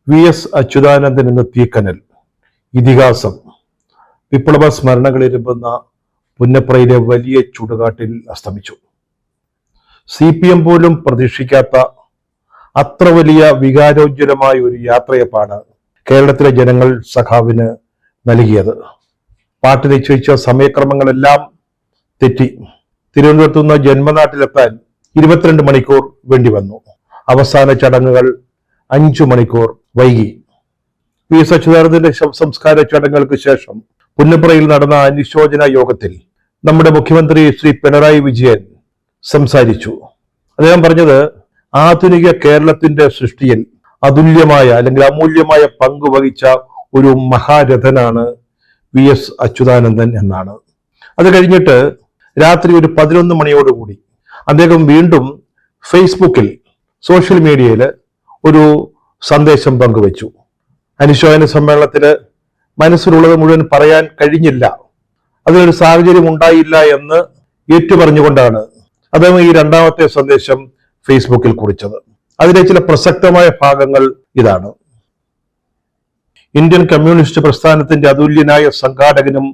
VS Achuthanandan എന്ന തീക്കനൽ ഇതിഹാസം വിപ്ലവ സ്മരണകളിരുമ്പുന്ന പുന്നപ്രയിലെ വലിയ ചുടുകാട്ടിൽ അസ്തമിച്ചു. CPM പോലും പ്രതീക്ഷിക്കാത്ത അത്ര വലിയ വികാരോജ്വലമായ ഒരു യാത്രയപ്പാണ് കേരളത്തിലെ ജനങ്ങൾ സഖാവിന് നൽകിയത്. പാർട്ടി നിശ്ചയിച്ച സമയക്രമങ്ങളെല്ലാം തെറ്റി. തിരുവനന്തപുരത്തു നിന്ന് ജന്മനാട്ടിലെത്താൻ 22 മണിക്കൂർ വേണ്ടി വന്നു. അവസാന ചടങ്ങുകൾ 5 മണിക്കൂർ വൈകി. VS അച്യുതാനന്ദന്റെ ശവസംസ്കാര ചടങ്ങുകൾക്ക് ശേഷം പുന്നപ്രയിൽ നടന്ന അനുശോചന യോഗത്തിൽ നമ്മുടെ മുഖ്യമന്ത്രി ശ്രീ പിണറായി വിജയൻ സംസാരിച്ചു. അദ്ദേഹം പറഞ്ഞത്, ആധുനിക കേരളത്തിന്റെ സൃഷ്ടിയിൽ അതുല്യമായ അല്ലെങ്കിൽ അമൂല്യമായ പങ്ക് വഹിച്ച ഒരു മഹാരഥനാണ് VS അച്യുതാനന്ദൻ എന്നാണ്. അത് കഴിഞ്ഞിട്ട് രാത്രി ഒരു 11 മണിയോടുകൂടി അദ്ദേഹം വീണ്ടും ഫേസ്ബുക്കിൽ സോഷ്യൽ മീഡിയയിൽ ഒരു സന്ദേശം പങ്കുവച്ചു. അനുശോചന സമ്മേളനത്തില് മനസ്സിലുള്ളത് മുഴുവൻ പറയാൻ കഴിഞ്ഞില്ല, അതിനൊരു സാഹചര്യം ഉണ്ടായില്ല എന്ന് ഏറ്റുപറഞ്ഞുകൊണ്ടാണ് അദ്ദേഹം ഈ രണ്ടാമത്തെ സന്ദേശം ഫേസ്ബുക്കിൽ കുറിച്ചത്. അതിലെ ചില പ്രസക്തമായ ഭാഗങ്ങൾ ഇതാണ്. ഇന്ത്യൻ കമ്മ്യൂണിസ്റ്റ് പ്രസ്ഥാനത്തിന്റെ അതുല്യനായ സംഘാടകനും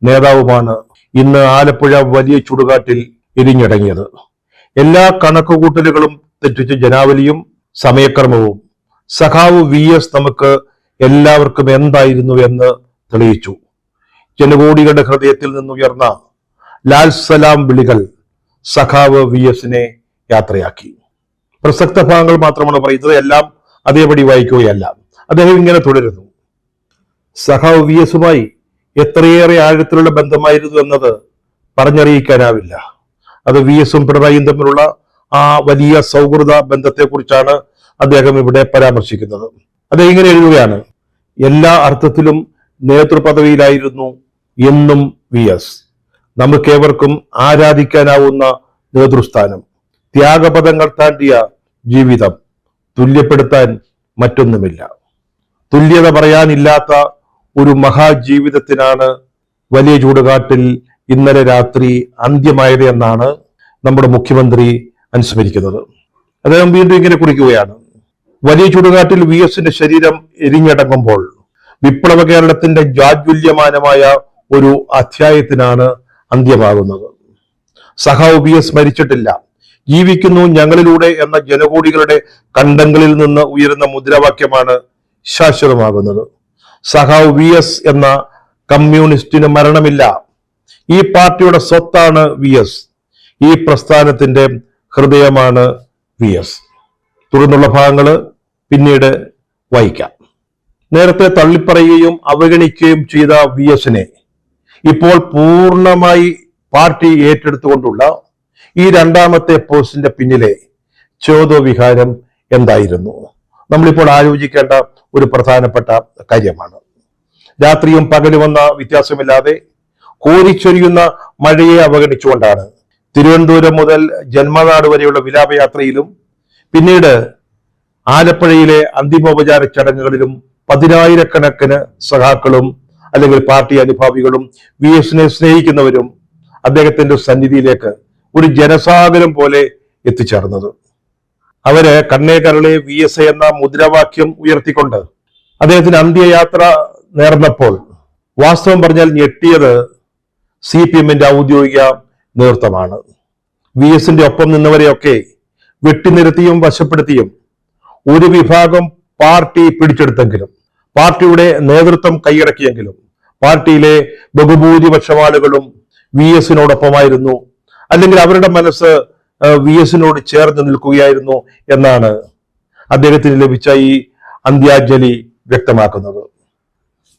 നേതാവുമാണ് ഇന്ന് ആലപ്പുഴ വലിയ ചുടുകാട്ടിൽ എരിഞ്ഞടങ്ങിയത്. എല്ലാ കണക്കുകൂട്ടലുകളും തെറ്റിച്ച ജനാവലിയും സമയക്രമവും സഖാവ് VS നമുക്ക് എല്ലാവർക്കും എന്തായിരുന്നു എന്ന് തെളിയിച്ചു. ജനകോടികളുടെ ഹൃദയത്തിൽ നിന്നുയർന്ന ലാൽ സലാം വിളികൾ സഖാവ് VSനെ യാത്രയാക്കി. പ്രസക്ത ഭാഗങ്ങൾ മാത്രമാണ് പറയുന്നത്, എല്ലാം അതേപടി വായിക്കുകയല്ല. അദ്ദേഹം ഇങ്ങനെ തുടരുന്നു. സഖാവ് VSുമായി എത്രയേറെ ആഴത്തിലുള്ള ബന്ധമായിരുന്നു എന്നത് പറഞ്ഞറിയിക്കാനാവില്ല. അത് VSും പിണറായിയും തമ്മിലുള്ള ആ വലിയ സൗഹൃദ ബന്ധത്തെക്കുറിച്ചാണ് അദ്ദേഹം ഇവിടെ പരാമർശിക്കുന്നത്. അദ്ദേഹം ഇങ്ങനെ എഴുതുകയാണ്: എല്ലാ അർത്ഥത്തിലും നേതൃപദവിയിലായിരുന്നു എന്നും VS. നമുക്കേവർക്കും ആരാധിക്കാനാവുന്ന നേതൃസ്ഥാനം, ത്യാഗപദങ്ങൾ താണ്ടിയ ജീവിതം, തുല്യപ്പെടുത്താൻ മറ്റൊന്നുമില്ല. തുല്യത പറയാനില്ലാത്ത ഒരു മഹാജീവിതത്തിനാണ് വലിയ ചൂടുകാട്ടിൽ ഇന്നലെ രാത്രി അന്ത്യമായത് എന്നാണ് നമ്മുടെ മുഖ്യമന്ത്രി അനുസ്മരിക്കുന്നത്. അദ്ദേഹം വീണ്ടും ഇങ്ങനെ കുറിക്കുകയാണ്: വലിയ ചുടുകാട്ടിൽ VSന്റെ ശരീരം എരിഞ്ഞടങ്ങുമ്പോൾ വിപ്ലവ കേരളത്തിന്റെ ജാജ്വല്യമാനമായ ഒരു അധ്യായത്തിനാണ് അന്ത്യമാകുന്നത്. സഖാവ് VS മരിച്ചിട്ടില്ല, ജീവിക്കുന്നു ഞങ്ങളിലൂടെ എന്ന ജനകോടികളുടെ കണ്ടങ്ങളിൽ നിന്ന് ഉയരുന്ന മുദ്രാവാക്യമാണ് ശാശ്വതമാകുന്നത്. സഖാവ് VS എന്ന കമ്മ്യൂണിസ്റ്റിന് മരണമില്ല. ഈ പാർട്ടിയുടെ സ്വത്താണ് VS. ഈ പ്രസ്ഥാനത്തിന്റെ ഹൃദയമാണ് VS. തുടർന്നുള്ള ഭാഗങ്ങള് പിന്നീട് വായിക്കാം. നേരത്തെ തള്ളിപ്പറയുകയും അവഗണിക്കുകയും ചെയ്ത VSനെ ഇപ്പോൾ പൂർണ്ണമായി പാർട്ടി ഏറ്റെടുത്തുകൊണ്ടുള്ള ഈ രണ്ടാമത്തെ പോസ്റ്റിന്റെ പിന്നിലെ ചോദ്യവിഹാരം എന്തായിരുന്നു? നമ്മളിപ്പോൾ ആലോചിക്കേണ്ട ഒരു പ്രധാനപ്പെട്ട കാര്യമാണ്. രാത്രിയും പകലുമെന്ന വ്യത്യാസമില്ലാതെ കോരിച്ചൊരിയുന്ന മഴയെ അവഗണിച്ചുകൊണ്ടാണ് തിരുവനന്തപുരം മുതൽ ജന്മനാട് വരെയുള്ള വിലാപയാത്രയിലും പിന്നീട് ആലപ്പുഴയിലെ അന്തിമോപചാര ചടങ്ങുകളിലും 10,000-കണക്കിന് സഖാക്കളും അല്ലെങ്കിൽ പാർട്ടി അനുഭാവികളും VSനെ സ്നേഹിക്കുന്നവരും അദ്ദേഹത്തിന്റെ സന്നിധിയിലേക്ക് ഒരു ജനസാഗരം പോലെ എത്തിച്ചേർന്നത്. അവര് കണ്ണേ കരളെ VS എന്ന മുദ്രാവാക്യം ഉയർത്തിക്കൊണ്ട് അദ്ദേഹത്തിന് അന്ത്യയാത്ര നേർന്നപ്പോൾ വാസ്തവം പറഞ്ഞാൽ ഞെട്ടിയത് CPMന്റെ ഔദ്യോഗിക നേതൃത്വമാണ്. VSന്റെ ഒപ്പം നിന്നവരെയൊക്കെ വെട്ടിനിരത്തിയും വശപ്പെടുത്തിയും ഒരു വിഭാഗം പാർട്ടി പിടിച്ചെടുത്തെങ്കിലും, പാർട്ടിയുടെ നേതൃത്വം കൈയടക്കിയെങ്കിലും പാർട്ടിയിലെ ബഹുഭൂരിപക്ഷം ആളുകളും VSനോടൊപ്പമായിരുന്നു, അല്ലെങ്കിൽ അവരുടെ മനസ്സ് VSനോട് ചേർന്ന് നിൽക്കുകയായിരുന്നു എന്നാണ് അദ്ദേഹത്തിന് ലഭിച്ച ഈ അന്ത്യാഞ്ജലി വ്യക്തമാക്കുന്നത്.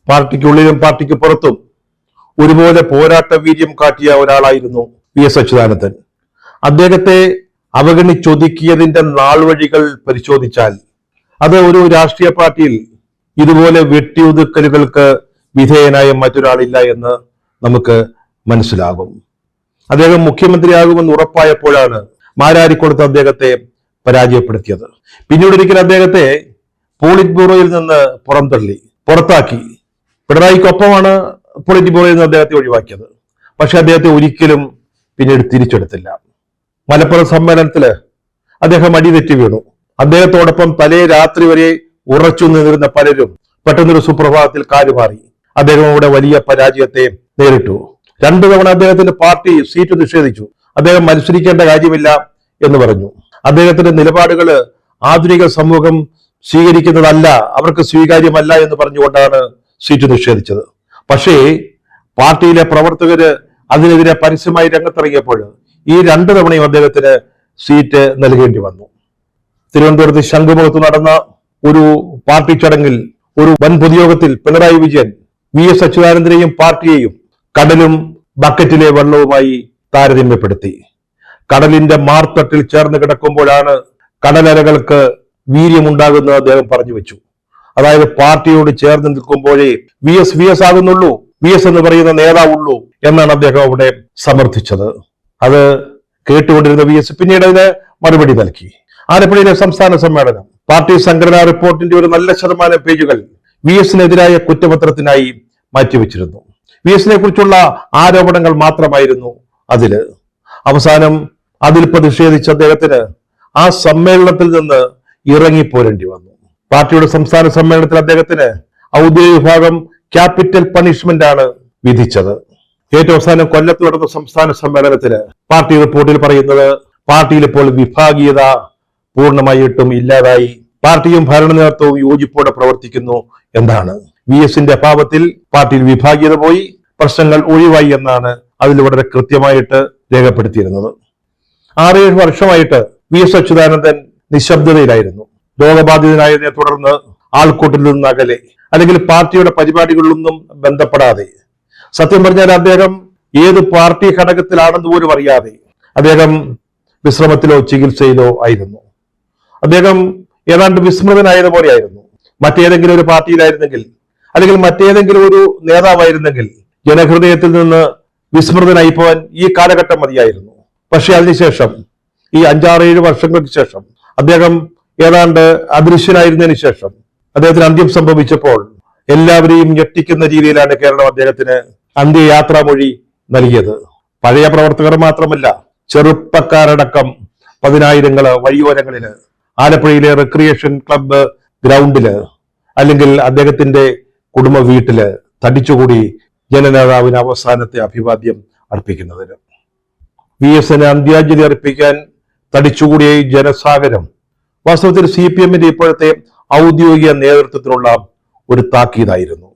പാർട്ടിക്കുള്ളിലും പാർട്ടിക്ക് പുറത്തും ഒരുപോലെ പോരാട്ട വീര്യം കാട്ടിയ ഒരാളായിരുന്നു VS അച്യുതാനന്ദൻ. അദ്ദേഹത്തെ അവഗണിച്ചൊതുക്കിയതിന്റെ നാൾവഴികൾ പരിശോധിച്ചാൽ അത് ഒരു രാഷ്ട്രീയ പാർട്ടിയിൽ ഇതുപോലെ വെട്ടിയൊതുക്കലുകൾക്ക് വിധേയനായ മറ്റൊരാളില്ല എന്ന് നമുക്ക് മനസ്സിലാകും. അദ്ദേഹം മുഖ്യമന്ത്രിയാകുമെന്ന് ഉറപ്പായപ്പോഴാണ് മാരാരിക്കുളത്ത് അദ്ദേഹത്തെ പരാജയപ്പെടുത്തിയത്. പിന്നീട് ഒരിക്കൽ അദ്ദേഹത്തെ പോളിറ്റ് ബ്യൂറോയിൽ നിന്ന് പുറത്താക്കി. പിണറായിക്കൊപ്പമാണ് പോളിറ്റ് ബ്യൂറോയിൽ നിന്ന് അദ്ദേഹത്തെ ഒഴിവാക്കിയത്. പക്ഷെ അദ്ദേഹത്തെ ഒരിക്കലും പിന്നീട് തിരിച്ചെടുത്തില്ല. മലപ്പുറം സമ്മേളനത്തില് അദ്ദേഹം അടിതെറ്റി വീണു. അദ്ദേഹത്തോടൊപ്പം തലേ രാത്രി വരെ ഉറച്ചു നിന്നിരുന്ന പലരും പെട്ടെന്നൊരു സുപ്രഭാതത്തിൽ കാലുമാറി. അദ്ദേഹം അവിടെ വലിയ പരാജയത്തെ നേരിട്ടു. 2 തവണ അദ്ദേഹത്തിന്റെ പാർട്ടി സീറ്റ് നിഷേധിച്ചു. അദ്ദേഹം മത്സരിക്കേണ്ട കാര്യമില്ല എന്ന് പറഞ്ഞു. അദ്ദേഹത്തിന്റെ നിലപാടുകൾ ആധുനിക സമൂഹം സ്വീകരിക്കുന്നതല്ല, അവർക്ക് സ്വീകാര്യമല്ല എന്ന് പറഞ്ഞുകൊണ്ടാണ് സീറ്റ് നിഷേധിച്ചത്. പക്ഷേ പാർട്ടിയിലെ പ്രവർത്തകര് അതിനെതിരെ പരസ്യമായി രംഗത്തിറങ്ങിയപ്പോൾ ഈ 2 തവണയും അദ്ദേഹത്തിന് സീറ്റ് നൽകേണ്ടി വന്നു. തിരുവനന്തപുരത്ത് ശംഖുമുഖത്ത് നടന്ന ഒരു പാർട്ടി ചടങ്ങിൽ ഒരു വൻ പൊതുയോഗത്തിൽ പിണറായി വിജയൻ VS അച്യുതാനന്ദനെയും പാർട്ടിയെയും കടലും ബക്കറ്റിലെ വെള്ളവുമായി താരതമ്യപ്പെടുത്തി. കടലിന്റെ മാർത്തട്ടിൽ ചേർന്ന് കിടക്കുമ്പോഴാണ് കടലലകൾക്ക് വീര്യമുണ്ടാകുന്നത് അദ്ദേഹം പറഞ്ഞു വെച്ചു. അതായത് പാർട്ടിയോട് ചേർന്ന് നിൽക്കുമ്പോഴേ VS ആകുന്നുള്ളൂ, VS എന്ന് പറയുന്ന നേതാവുള്ളൂ എന്നാണ് അദ്ദേഹം അവിടെ സമർത്ഥിച്ചത്. അത് കേട്ടുകൊണ്ടിരുന്ന VS പിന്നീട് അതിന് മറുപടി നൽകി. ആലപ്പുഴയിലെ സംസ്ഥാന സമ്മേളനം പാർട്ടി സംഘടനാ റിപ്പോർട്ടിന്റെ ഒരു നല്ല ശതമാനം പേജുകൾ VS-നെതിരായ കുറ്റപത്രത്തിനായി മാറ്റിവെച്ചിരുന്നു. VS-നെ കുറിച്ചുള്ള ആരോപണങ്ങൾ മാത്രമായിരുന്നു അതില്. അവസാനം അതിൽ പ്രതിഷേധിച്ച അദ്ദേഹത്തിന് ആ സമ്മേളനത്തിൽ നിന്ന് ഇറങ്ങിപ്പോരേണ്ടി വന്നു. പാർട്ടിയുടെ സംസ്ഥാന സമ്മേളനത്തിൽ അദ്ദേഹത്തിന് ഔദ്യോഗിക വിഭാഗം ക്യാപിറ്റൽ പണിഷ്മെന്റ് ആണ് വിധിച്ചത്. ഏറ്റവും അവസാനം കൊല്ലത്ത് നടന്ന സംസ്ഥാന സമ്മേളനത്തിന് പാർട്ടി റിപ്പോർട്ടിൽ പറയുന്നത് പാർട്ടിയിൽ ഇപ്പോൾ വിഭാഗീയത പൂർണ്ണമായിട്ടും ഇല്ലാതായി, പാർട്ടിയും ഭരണ നേതൃത്വവും യോജിപ്പോടെ പ്രവർത്തിക്കുന്നു എന്നാണ്. VS-ന്റെ അഭാവത്തിൽ പാർട്ടിയിൽ വിഭാഗീയത പോയി, പ്രശ്നങ്ങൾ ഒഴിവായി എന്നാണ് അതിൽ വളരെ കൃത്യമായിട്ട് രേഖപ്പെടുത്തിയിരുന്നത്. 6-7 വർഷമായിട്ട് VS അച്യുതാനന്ദൻ നിശബ്ദതയിലായിരുന്നു. രോഗബാധിതനായതിനെ തുടർന്ന് ആൾക്കൂട്ടിൽ നിന്ന് അകലെ, അല്ലെങ്കിൽ പാർട്ടിയുടെ പരിപാടികളിലൊന്നും ബന്ധപ്പെടാതെ, സത്യം പറഞ്ഞാൽ അദ്ദേഹം ഏത് പാർട്ടി ഘടകത്തിലാണെന്ന് പോലും അറിയാതെ അദ്ദേഹം വിശ്രമത്തിലോ ചികിത്സയിലോ ആയിരുന്നു. അദ്ദേഹം ഏതാണ്ട് വിസ്മൃതനായതുപോലെയായിരുന്നു. മറ്റേതെങ്കിലും ഒരു പാർട്ടിയിലായിരുന്നെങ്കിൽ, അല്ലെങ്കിൽ മറ്റേതെങ്കിലും ഒരു നേതാവായിരുന്നെങ്കിൽ ജനഹൃദയത്തിൽ നിന്ന് വിസ്മൃതനായി പോകാൻ ഈ കാലഘട്ടം മതിയായിരുന്നു. പക്ഷെ അതിനുശേഷം ഈ 5-6-7 വർഷങ്ങൾക്ക് ശേഷം അദ്ദേഹം ഏതാണ്ട് അദൃശ്യനായിരുന്നതിന് ശേഷം അദ്ദേഹത്തിന് അന്ത്യം സംഭവിച്ചപ്പോൾ എല്ലാവരെയും ഞെട്ടിക്കുന്ന രീതിയിലാണ് കേരളം അദ്ദേഹത്തിന് അന്ത്യയാത്രാമൊഴി നൽകിയത്. പഴയ പ്രവർത്തകർ മാത്രമല്ല, ചെറുപ്പക്കാരടക്കം 10,000 വഴിയോരങ്ങളില്, ആലപ്പുഴയിലെ റിക്രിയേഷൻ ക്ലബ്ബ് ഗ്രൗണ്ടില്, അല്ലെങ്കിൽ അദ്ദേഹത്തിന്റെ കുടുംബ വീട്ടില് തടിച്ചുകൂടി ജനനേതാവിന് അവസാനത്തെ അഭിവാദ്യം അർപ്പിക്കുന്നതിന്. VS-ന് അന്ത്യാഞ്ജലി അർപ്പിക്കാൻ തടിച്ചുകൂടിയ ജനസാഗരം വാസ്തവത്തിൽ CPM-ന്റെ ഇപ്പോഴത്തെ ഔദ്യോഗിക നേതൃത്വത്തിനുള്ള ഒരു താക്കീതായിരുന്നു.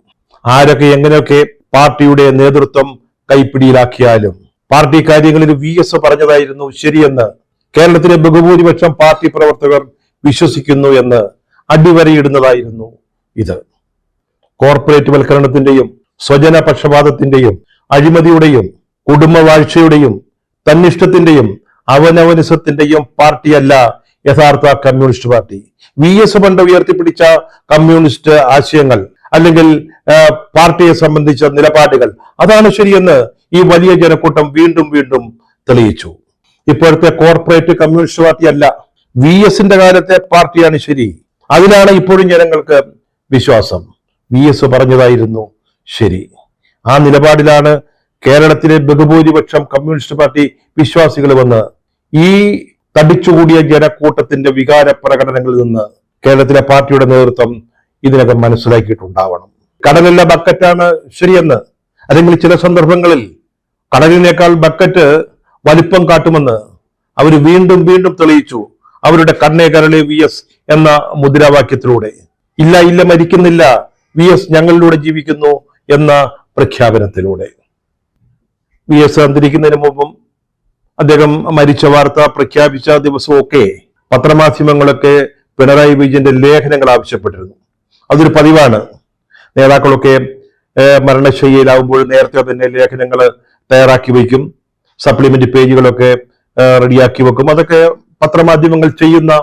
ആരൊക്കെ എങ്ങനെയൊക്കെ പാർട്ടിയുടെ നേതൃത്വം കൈപ്പിടിയിലാക്കിയാലും പാർട്ടി കാര്യങ്ങളിൽ VS പറഞ്ഞതായിരുന്നു ശരിയെന്ന് കേരളത്തിലെ ബഹുഭൂരിപക്ഷം പാർട്ടി പ്രവർത്തകർ വിശ്വസിക്കുന്നു എന്ന് അടിവരയിടുന്നതായിരുന്നു ഇത്. കോർപ്പറേറ്റ് വൽക്കരണത്തിന്റെയും സ്വജന പക്ഷപാതത്തിന്റെയും അഴിമതിയുടെയും കുടുംബവാഴ്ചയുടെയും തന്നിഷ്ടത്തിന്റെയും അവനവനിസത്തിന്റെയും പാർട്ടിയല്ല യഥാർത്ഥ കമ്മ്യൂണിസ്റ്റ് പാർട്ടി. VS പണ്ട് ഉയർത്തിപ്പിടിച്ച കമ്മ്യൂണിസ്റ്റ് ആശയങ്ങൾ, അല്ലെങ്കിൽ പാർട്ടിയെ സംബന്ധിച്ച നിലപാടുകൾ, അതാണ് ശരിയെന്ന് ഈ വലിയ ജനക്കൂട്ടം വീണ്ടും വീണ്ടും തെളിയിച്ചു. ഇപ്പോഴത്തെ കോർപ്പറേറ്റ് കമ്മ്യൂണിസ്റ്റ് പാർട്ടി അല്ല, VS-ന്റെ കാലത്തെ പാർട്ടിയാണ് ശരി. അതിലാണ് ഇപ്പോഴും ജനങ്ങൾക്ക് വിശ്വാസം. VS പറഞ്ഞതായിരുന്നു ശരി. ആ നിലപാടിലാണ് കേരളത്തിലെ ബഹുഭൂരിപക്ഷം കമ്മ്യൂണിസ്റ്റ് പാർട്ടി വിശ്വാസികളുമെന്ന് ഈ തടിച്ചുകൂടിയ ജനക്കൂട്ടത്തിന്റെ വികാര പ്രകടനങ്ങളിൽ നിന്ന് കേരളത്തിലെ പാർട്ടിയുടെ നേതൃത്വം ഇതിനകം മനസ്സിലാക്കിയിട്ടുണ്ടാവണം. കടലല്ല ബക്കറ്റാണ് ശരിയെന്ന്, അല്ലെങ്കിൽ ചില സന്ദർഭങ്ങളിൽ കടലിനേക്കാൾ ബക്കറ്റ് വലിപ്പം കാട്ടുമെന്ന് അവർ വീണ്ടും വീണ്ടും തെളിയിച്ചു അവരുടെ കണ്ണേ കരളെ VS എന്ന മുദ്രാവാക്യത്തിലൂടെ. ഇല്ല ഇല്ല, മരിക്കുന്നില്ല, VS ഞങ്ങളിലൂടെ ജീവിക്കുന്നു എന്ന പ്രഖ്യാപനത്തിലൂടെ. VS അന്തരിക്കുന്നതിന് മുമ്പും അദ്ദേഹം മരിച്ച വാർത്ത പ്രഖ്യാപിച്ച ദിവസമൊക്കെ പത്രമാധ്യമങ്ങളൊക്കെ പിണറായി വിജയന്റെ ലേഖനങ്ങൾ ആവശ്യപ്പെട്ടിരുന്നു. അതൊരു പതിവാണ്. നേതാക്കളൊക്കെ മരണശയ്യയിലാവുമ്പോൾ നേരത്തെ തന്നെ ലേഖനങ്ങൾ തയ്യാറാക്കി വയ്ക്കും, സപ്ലിമെന്റ് പേജുകളൊക്കെ റെഡിയാക്കി വെക്കും. അതൊക്കെ പത്രമാധ്യമങ്ങൾ ചെയ്യുന്ന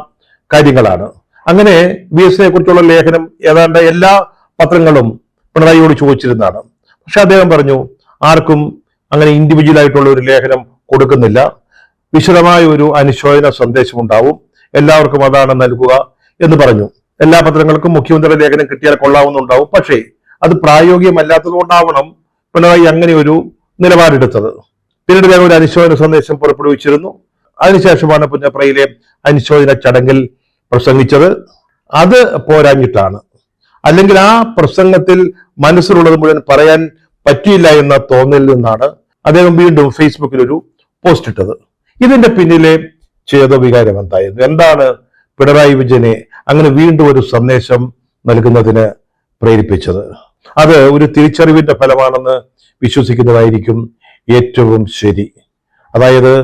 കാര്യങ്ങളാണ്. അങ്ങനെ VS-നെ കുറിച്ചുള്ള ലേഖനം ഏതാണ്ട് എല്ലാ പത്രങ്ങളും പിണറായിയോട് ചോദിച്ചിരുന്നതാണ്. പക്ഷെ അദ്ദേഹം പറഞ്ഞു, ആർക്കും അങ്ങനെ ഇൻഡിവിജ്വൽ ആയിട്ടുള്ള ഒരു ലേഖനം കൊടുക്കുന്നില്ല, വിശദമായ ഒരു അനുശോചന സന്ദേശം ഉണ്ടാവും, എല്ലാവർക്കും അതാണ് നൽകുക എന്ന് പറഞ്ഞു. എല്ലാ പത്രങ്ങൾക്കും മുഖ്യമന്ത്രിയുടെ ലേഖനം കിട്ടിയാൽ കൊള്ളാവുന്നുണ്ടാവും. പക്ഷേ അത് പ്രായോഗികമല്ലാത്തത് കൊണ്ടാവണം പിണറായി അങ്ങനെ ഒരു നിലപാടെടുത്തത്. പിന്നീട് അദ്ദേഹം ഒരു അനുശോചന സന്ദേശം പുറപ്പെടുവിച്ചിരുന്നു. അതിനുശേഷമാണ് പുന്നപ്രയിലെ അനുശോചന ചടങ്ങിൽ പ്രസംഗിച്ചത്. അത് പോരാഞ്ഞിട്ടാണ്, അല്ലെങ്കിൽ ആ പ്രസംഗത്തിൽ മനസ്സിലുള്ളത് മുഴുവൻ പറയാൻ പറ്റിയില്ല എന്ന തോന്നലിൽ നിന്നാണ് അദ്ദേഹം വീണ്ടും ഫേസ്ബുക്കിൽ ഒരു പോസ്റ്റ് ഇട്ടത്. ഇതിന്റെ പിന്നിലെ ചേതോവികാരം എന്തായിരുന്നു? എന്താണ് പിണറായി വിജയനെ അങ്ങനെ വീണ്ടും ഒരു സന്ദേശം നൽകുന്നതിന് പ്രേരിപ്പിച്ചത്? അത് ഒരു തിരിച്ചറിവിന്റെ ഫലമാണെന്ന് വിശ്വസിക്കുന്നതായിരിക്കും ഏറ്റവും ശരി. അതായത്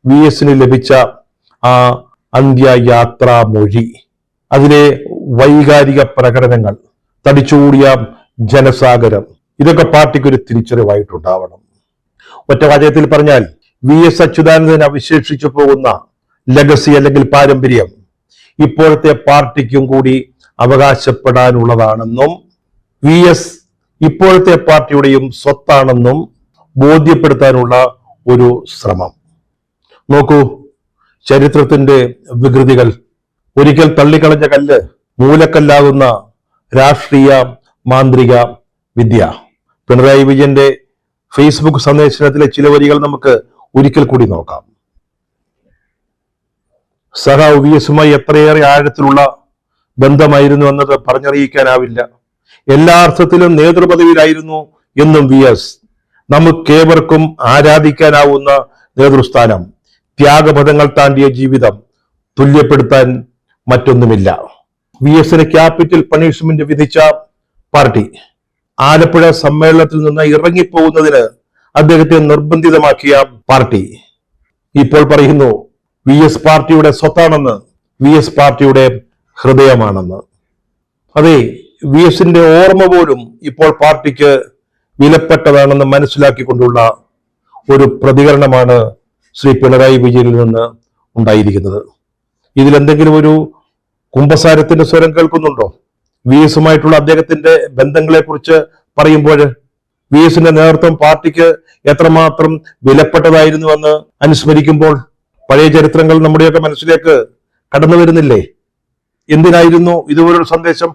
VS ലഭിച്ച ആ അന്ത്യയാത്രാ മൊഴി, അതിലെ വൈകാരിക പ്രകടനങ്ങൾ, തടിച്ചുകൂടിയ ജനസാഗരം, ഇതൊക്കെ പാർട്ടിക്ക് ഒരു തിരിച്ചറിവായിട്ടുണ്ടാവണം. ഒറ്റ വാചകത്തിൽ പറഞ്ഞാൽ VS അച്യുതാനന്ദൻ അവശേഷിച്ചു പോകുന്ന ലെഗസി അല്ലെങ്കിൽ പാരമ്പര്യം ഇപ്പോഴത്തെ പാർട്ടിക്കും കൂടി അവകാശപ്പെടാനുള്ളതാണെന്നും VS ഇപ്പോഴത്തെ പാർട്ടിയുടെയും സ്വത്താണെന്നും ബോധ്യപ്പെടുത്താനുള്ള ഒരു ശ്രമം. നോക്കൂ, ചരിത്രത്തിന്റെ വികൃതികൾ. ഒരിക്കൽ തള്ളിക്കളഞ്ഞ കല്ല് മൂലക്കല്ലാകുന്ന രാഷ്ട്രീയ മാന്ത്രിക വിദ്യ. പിണറായി വിജയന്റെ ഫേസ്ബുക്ക് സന്ദേശത്തിലെ ചില വരികൾ നമുക്ക് ഒരിക്കൽ കൂടി നോക്കാം. സഖാവ് VSുമായി എത്രയേറെ ആഴത്തിലുള്ള ബന്ധമായിരുന്നു എന്നത് പറഞ്ഞറിയിക്കാനാവില്ല. എല്ലാ അർത്ഥത്തിലും നേതൃപദവിയിലായിരുന്നു എന്നും VS. നമുക്കേവർക്കും ആരാധിക്കാനാവുന്ന നേതൃസ്ഥാനം, ത്യാഗപഥങ്ങൾ താണ്ടിയ ജീവിതം, തുല്യപ്പെടുത്താൻ മറ്റൊന്നുമില്ല. VSന് ക്യാപിറ്റൽ പണിഷ്മെന്റ് വിധിച്ച പാർട്ടി, ആലപ്പുഴ സമ്മേളനത്തിൽ നിന്ന് ഇറങ്ങിപ്പോകുന്നതിന് അദ്ദേഹത്തെ നിർബന്ധിതമാക്കിയ പാർട്ടി ഇപ്പോൾ പറയുന്നു VS പാർട്ടിയുടെ സ്വത്താണെന്ന്, VS പാർട്ടിയുടെ ഹൃദയമാണെന്ന്. അതെ, VSന്റെ ഓർമ്മ പോലും ഇപ്പോൾ പാർട്ടിക്ക് വിലപ്പെട്ടതാണെന്ന് മനസ്സിലാക്കിക്കൊണ്ടുള്ള ഒരു പ്രതികരണമാണ് ശ്രീ പിണറായി വിജയനിൽ നിന്ന് ഉണ്ടായിരിക്കുന്നത്. ഇതിലെന്തെങ്കിലും ഒരു കുമ്പസാരത്തിന്റെ സ്വരം കേൾക്കുന്നുണ്ടോ? VSുമായിട്ടുള്ള അദ്ദേഹത്തിന്റെ ബന്ധങ്ങളെ കുറിച്ച് പറയുമ്പോൾ VSന്റെ നേതൃത്വം പാർട്ടിക്ക് എത്രമാത്രം വിലപ്പെട്ടതായിരുന്നുവെന്ന് അനുസ്മരിക്കുമ്പോൾ പഴയ ചരിത്രങ്ങൾ നമ്മുടെയൊക്കെ മനസ്സിലേക്ക് കടന്നു വരുന്നില്ലേ? എന്തിനായിരുന്നു ഇതുപോലൊരു സന്ദേശം?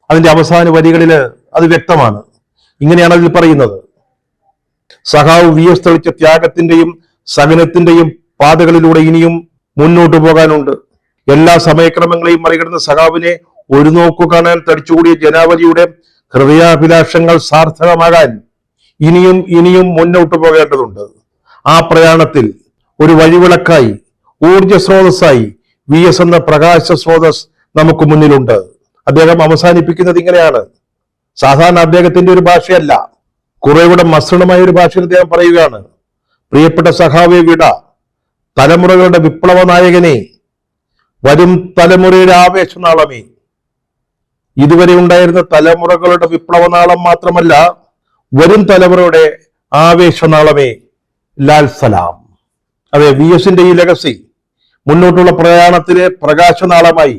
അതിന്റെ അവസാന വരികളില് അത് വ്യക്തമാണ്. ഇങ്ങനെയാണ് അതിൽ പറയുന്നത്: സഖാവ് VS തെളിച്ച ത്യാഗത്തിന്റെയും സഹനത്തിന്റെയും പാതകളിലൂടെ ഇനിയും മുന്നോട്ടു പോകാനുണ്ട്. എല്ലാ സമയക്രമങ്ങളെയും മറികടന്ന സഖാവിനെ ഒരു നോക്കു കാണാൻ തടിച്ചുകൂടിയ ജനാവലിയുടെ ഹൃദയാഭിലാഷങ്ങൾ സാർത്ഥകമാകാൻ ഇനിയും ഇനിയും മുന്നോട്ടു പോകേണ്ടതുണ്ട്. ആ പ്രയാണത്തിൽ ഒരു വഴിവിളക്കായി, ഊർജ സ്രോതസ്സായി VS എന്ന പ്രകാശ സ്രോതസ് നമുക്ക് മുന്നിലുണ്ട്. അദ്ദേഹം അവസാനിപ്പിക്കുന്നത് ഇങ്ങനെയാണ്. സാധാരണ അദ്ദേഹത്തിന്റെ ഒരു ഭാഷയല്ല, കുറേകൂടെ മസൃണമായ ഒരു ഭാഷയിൽ അദ്ദേഹം പറയുകയാണ്: പ്രിയപ്പെട്ട സഖാവെ വിട, തലമുറകളുടെ വിപ്ലവ നായകനെ, വരും തലമുറയുടെ ആവേശനാളമേ. ഇതുവരെ ഉണ്ടായിരുന്ന തലമുറകളുടെ വിപ്ലവനാളം മാത്രമല്ല, വരും തലമുറയുടെ ആവേശനാളമേ, ലാൽ സലാം. അതെ, VSന്റെ ഈ ലെഗസി മുന്നോട്ടുള്ള പ്രയാണത്തിലെ പ്രകാശനാളമായി,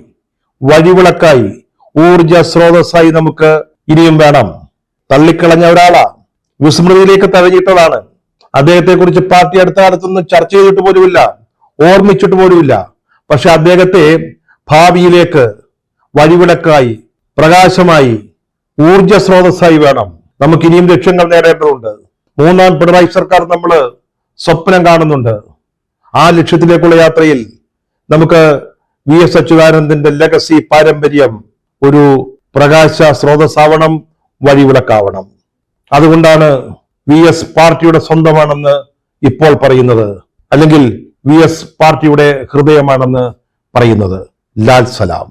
വഴിവിളക്കായി, ഊർജ സ്രോതസ്സായി നമുക്ക് ഇനിയും വേണം. തള്ളിക്കളഞ്ഞ ഒരാളാ, വിസ്മൃതിയിലേക്ക് തഴഞ്ഞിട്ടതാണ്. അദ്ദേഹത്തെ കുറിച്ച് പാർട്ടി അടുത്ത കാലത്തൊന്നും ചർച്ച ചെയ്തിട്ട് പോലുമില്ല, ഓർമ്മിച്ചിട്ട് പോലുമില്ല. പക്ഷെ അദ്ദേഹത്തെ ഭാവിയിലേക്ക് വഴിവിളക്കായി, പ്രകാശമായി, ഊർജ സ്രോതസ്സായി വേണം. നമുക്ക് ഇനിയും ലക്ഷ്യങ്ങൾ നേടേണ്ടതുണ്ട്. മൂന്നാം പിണറായി സർക്കാർ നമ്മൾ സ്വപ്നം കാണുന്നുണ്ട്. ആ ലക്ഷ്യത്തിലേക്കുള്ള യാത്രയിൽ നമുക്ക് VS അച്യുതാനന്ദന്റെ ലെഗസി പാരമ്പര്യം ഒരു പ്രകാശ സ്രോതസ്സാവണം, വഴിവിളക്കാവണം. അതുകൊണ്ടാണ് VS പാർട്ടിയുടെ സ്വന്തമാണെന്ന് ഇപ്പോൾ പറയുന്നത്, അല്ലെങ്കിൽ VS പാർട്ടിയുടെ ഹൃദയമാണെന്ന് പറയുന്നത്. ലാൽ സലാം.